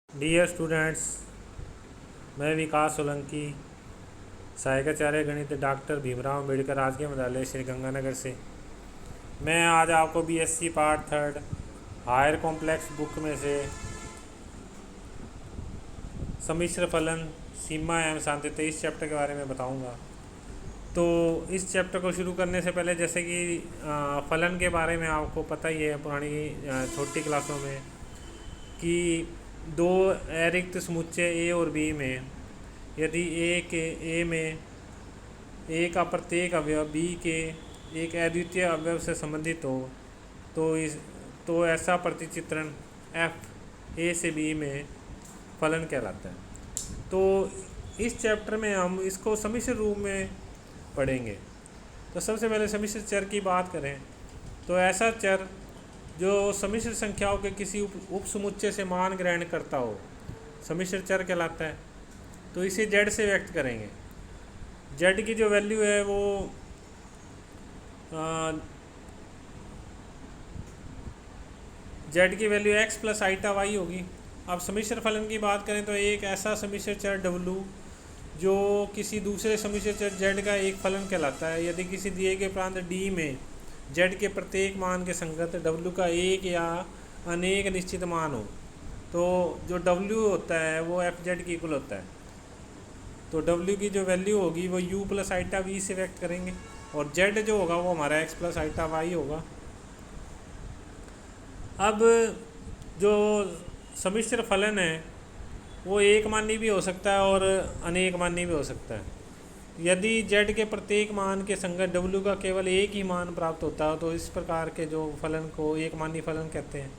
Dear students, मैं विकास सोलंकी, सहायकाचार्य गणित doctor Bhimrao Ambedkar राजकीय विद्यालय श्री गंगानगर से। मैं आज आपको BSc part third higher complex book में से सम्मिश्र फलन, सीमा एवं सांद्रता इस चैप्टर के बारे में बताऊंगा। तो इस चैप्टर को शुरू करने से पहले, जैसे कि फलन के बारे में आपको पता ही है पुरानी छोटी क्लासों में, कि दो अरिक्त समुच्चय ए और बी में यदि ए में ए का प्रत्येक अवयव बी के एक अद्वितीय अवयव से संबंधित हो तो ऐसा प्रतिचित्रण एफ ए से बी में फलन कहलाता है। तो इस चैप्टर में हम इसको सम्मिश्र रूप में पढ़ेंगे। तो सबसे पहले सम्मिश्र चर की बात करें तो ऐसा चर जो सम्मिश्र संख्याओं के किसी उप समुच्चय से मान ग्रहण करता हो सम्मिश्र चर कहलाता है। तो इसे z से व्यक्त करेंगे। z की जो वैल्यू है वो z की value x plus iota y होगी। अब सम्मिश्र फलन की बात करें तो एक ऐसा सम्मिश्र चर w जो किसी दूसरे सम्मिश्र चर z का एक फलन कहलाता है यदि किसी दिए गए प्रांत d में z के प्रत्येक मान के संगत w का एक या अनेक निश्चित मान हो। तो जो w होता है वो fz की इक्वल होता है। तो w की जो वैल्यू होगी वो u प्लस आइटा v से व्यक्त करेंगे और z जो होगा वो हमारा x प्लस आइटा y होगा। अब जो सम्मिश्र फलन है वो एक मानी भी हो सकता है और अनेक मानी भी हो सकता है। यदि z के प्रत्येक मान के संगत w का केवल एक ही मान प्राप्त होता है तो इस प्रकार के जो फलन को एक मानी फलन कहते हैं।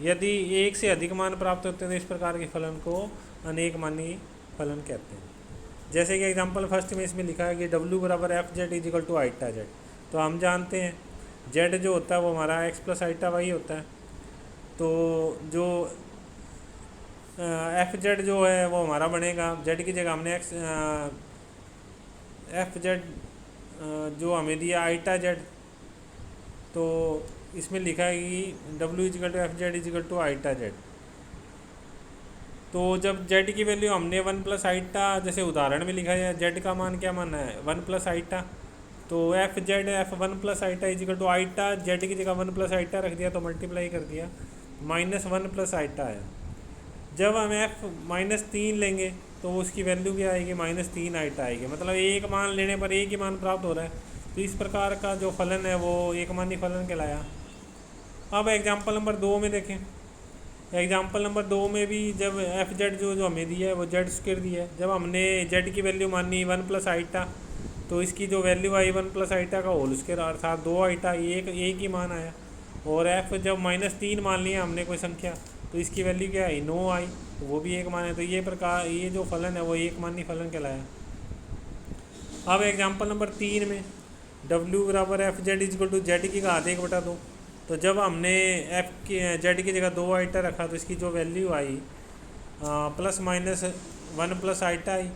यदि एक से अधिक मान प्राप्त होते हैं तो इस प्रकार के फलन को अनेक मानी फलन कहते हैं। जैसे कि एग्जांपल फर्स्ट में इसमें लिखा है कि w बराबर F Z is equal to iota Z. तो हम जानते हैं z जो होता है वो हमारा x प्लस आइटा y होता है। तो जो एफ जेड जो है वो हमारा बनेगा, z की जगह हमने एफ जेड जो हमें दिया आइटा जेड, तो इसमें लिखा है कि w equal to F Z is equal to iota Z. तो जब z की वैल्यू हमने 1 प्लस आइटा, जैसे उदाहरण में लिखा है z का मान क्या माना है 1 प्लस आइटा, तो F Z F 1 plus iota equal to iota z की जगह 1 प्लस आइटा रख दिया तो मल्टीप्लाई कर दिया -1 प्लस आइटा है। जब हम f -3 लेंगे तो उसकी वैल्यू क्या आएगी -3 आइटा आएगी। मतलब एक मान लेने पर एक ही मान प्राप्त हो रहा है। तो इस प्रकार का जो फलन है वो एक मानी फलन कहलाया। अब एग्जांपल नंबर 2 में देखें। एग्जांपल नंबर 2 में भी जब एफ जेड जो हमें दिया है वो जेड स्क्वायर दिया है। जब हमने जेड की वैल्यू मानी 1 प्लस आइटा तो इसकी जो वैल्यू आई 1 प्लस आइटा का होल स्क्वायर अर्थात 2 आइटा, एक ही मान आया। और एफ जब -3 मान लिया हमने कोई संख्या तो इसकी वैल्यू क्या आई 9 आई, तो वो भी एक मान है। तो ये जो फलन है वो एक मानी फलन कहलाया। अब एग्जांपल नंबर 3 में w बराबर F Z equal to Z की घात 1/2। तो जब हमने एफ की जेड की जगह 2 आइटा रखा तो इसकी जो वैल्यू आई ±1 प्लस आइटा आई,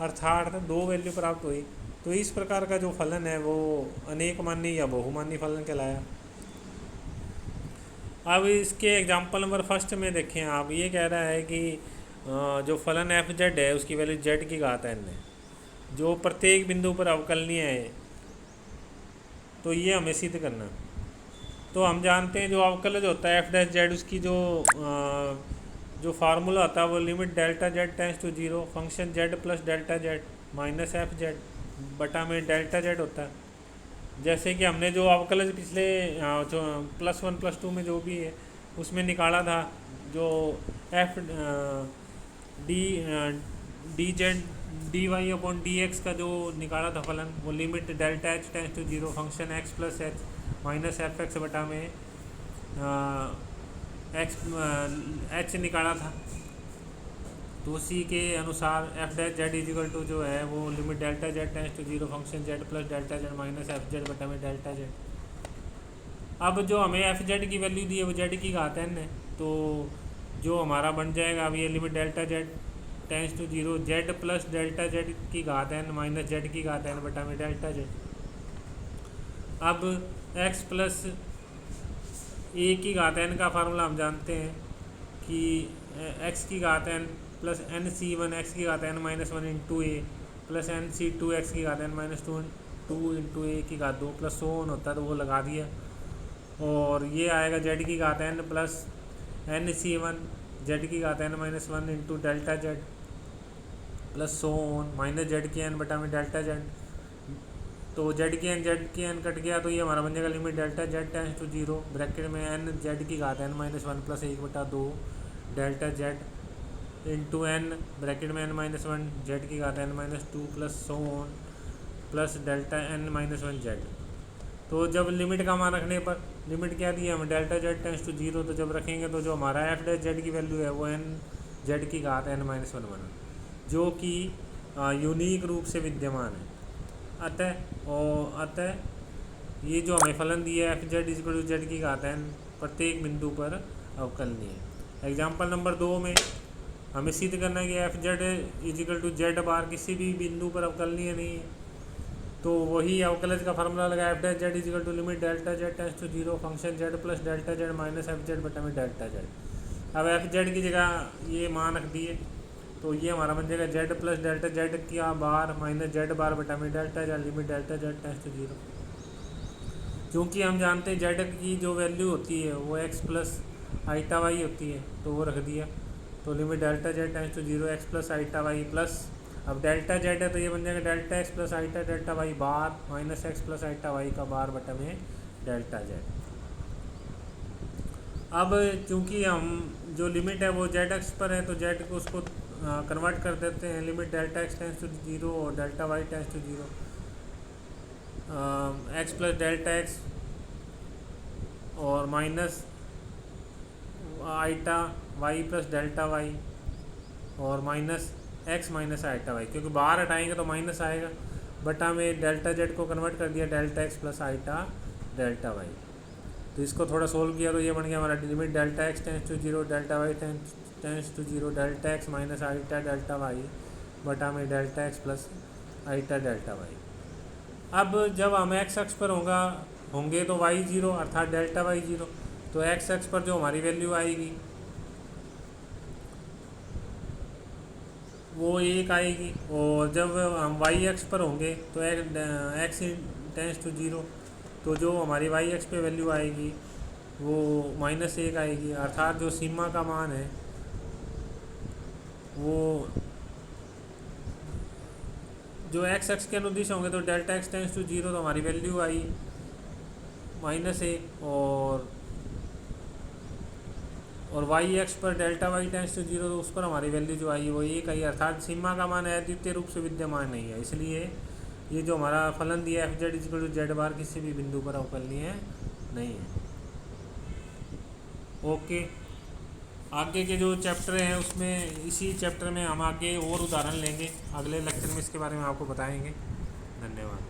अर्थात 2 वैल्यू प्राप्त हुई। तो इस प्रकार का जो फलन है वो अनेक मानी या बहुमानी फलन कहलाया। अब इसके एग्जांपल नंबर फर्स्ट में देखें आप, ये कह रहा है कि जो फलन एफ जेड है उसकी वैल्यू जेड की घात n है जो प्रत्येक बिंदु पर अवकलनीय है। तो ये हमें सिद्ध करना। तो हम जानते हैं जो अवकलज होता है एफ डैश जेड, उसकी जो फार्मूला होता है वो limit delta Z tends to 0 function Z plus delta Z minus F Z बटा में डेल्टा जेड होता है। जैसे कि हमने जो अवकलज पिछले जो +1 +2 में जो भी है उसमें निकाला था, जो F D Z D Y upon D X का जो निकाला था फलन, वो limit delta H tends to 0 function X plus H minus F X बटा में एच निकाला था। तो उसी के अनुसार F dash Z is equal to जो है वो limit delta Z tends to 0 function Z plus delta Z minus F Z बटा में डेल्टा जेड। अब जो हमें एफ जेड की वैल्यू दी है वो जेड की घात n है। तो जो हमारा बन जाएगा अब ये limit delta Z tends to 0 Z plus delta Z की घात n माइनस जेड की घात n बटा में डेल्टा जेड। अब एक्स प्लस ए की घात n का फार्मूला हम जानते हैं कि एक्स की घात N plus N C one X की घात N minus one into A plus N C two X की घात N minus two into A की घात 2 प्लस सो ऑन होता है तो वो लगा दिया। और ये आएगा जेड की घात N plus N C one Z की घात N minus one into delta Z plus so on minus Z की एन बटा में डेल्टा जेड। तो जेड की एन कट गया तो ये हमारा बन जाएगा limit delta Z tends to zero bracket में एन जेड की घात N minus one plus 1/2 delta Z into N bracket में एन माइनस वन जेड की घात N minus 2 plus so on plus delta N minus one Z. तो जब limit का मान रखने पर लिमिट क्या दी है हमें delta Z tends to zero, तो जब रखेंगे तो जो हमारा एफ डैश जेड की वैल्यू है वो एन जेड की घात एन माइनस वन बना, जो कि यूनिक रूप से विद्यमान है। अतः ये जो हमें फलन दिया है F Z is equal to Z की घात एन प्रत्येक बिंदु पर अवकलनीय है। एग्जाम्पल नंबर 2 में हमें सिद्ध करना है कि F Z is equal to Z bar किसी भी बिंदु पर अवकलनीय नहीं है। तो वही अवकलज का फार्मूला लगा F dash Z is equal to limit delta Z tends to zero function Z plus delta Z minus F Z बटा में डेल्टा जेड। अब एफ जेड की जगह ये मान रख दिए तो ये हमारा बन जाएगा जेड प्लस डेल्टा जेड का बार माइनस जेड बार बटा में delta Z limit delta Z tends to zero. क्योंकि हम जानते हैं जेड की जो वैल्यू होती है वो एक्स प्लस आइटा वाई होती है तो वो रख दिया। तो limit delta Z tends to zero X plus iota Y plus, अब डेल्टा जेड है तो ये बन जाएगा delta x plus iota delta Y bar minus X plus iota Y का बार बटा में डेल्टा जेड। अब चूंकि हम जो लिमिट है वो जेड एक्स पर है तो जेड को उसको कन्वर्ट कर देते हैं limit delta x tends to zero और delta Y tends to zero X plus delta X और minus iota Y plus delta Y और minus X minus iota Y, क्योंकि बाहर हटाएंगे तो माइनस आएगा बटा में डेल्टा जेड को कन्वर्ट कर दिया delta x plus iota delta y. तो इसको थोड़ा सोल्व किया तो ये बन गया हमारा limit delta x tends to zero delta Y tends to zero delta x minus eta delta y बटा में delta x plus iota delta y. अब जब हम एक्स अक्ष पर होंगे तो वाई जीरो अर्थात डेल्टा वाई जीरो, तो एक्स अक्ष पर जो हमारी वैल्यू आएगी वो 1 आएगी। और जब हम वाई एक्स पर होंगे तो एक्स टेंस टू जीरो, तो जो हमारी वाई एक्स पे वैल्यू आएगी वो -1 आएगी। अर्थात जो सीमा का मान है वो जो एक्स एक्स के अनुदिश होंगे तो delta x tends to zero तो हमारी वैल्यू आई -1 और वाई एक्स पर delta Y tends to zero तो उस पर हमारी वैल्यू जो आई वो 1 आई। अर्थात सीमा का मान अद्वितीय रूप से विद्यमान नहीं है, इसलिए ये जो हमारा फलन दिया F Z is equal to Z bar किसी भी बिंदु पर अवकलनीय नहीं है। ओके, आगे के जो चैप्टर हैं उसमें इसी चैप्टर में हम आगे और उदाहरण लेंगे, अगले लेक्चर में इसके बारे में आपको बताएंगे। धन्यवाद।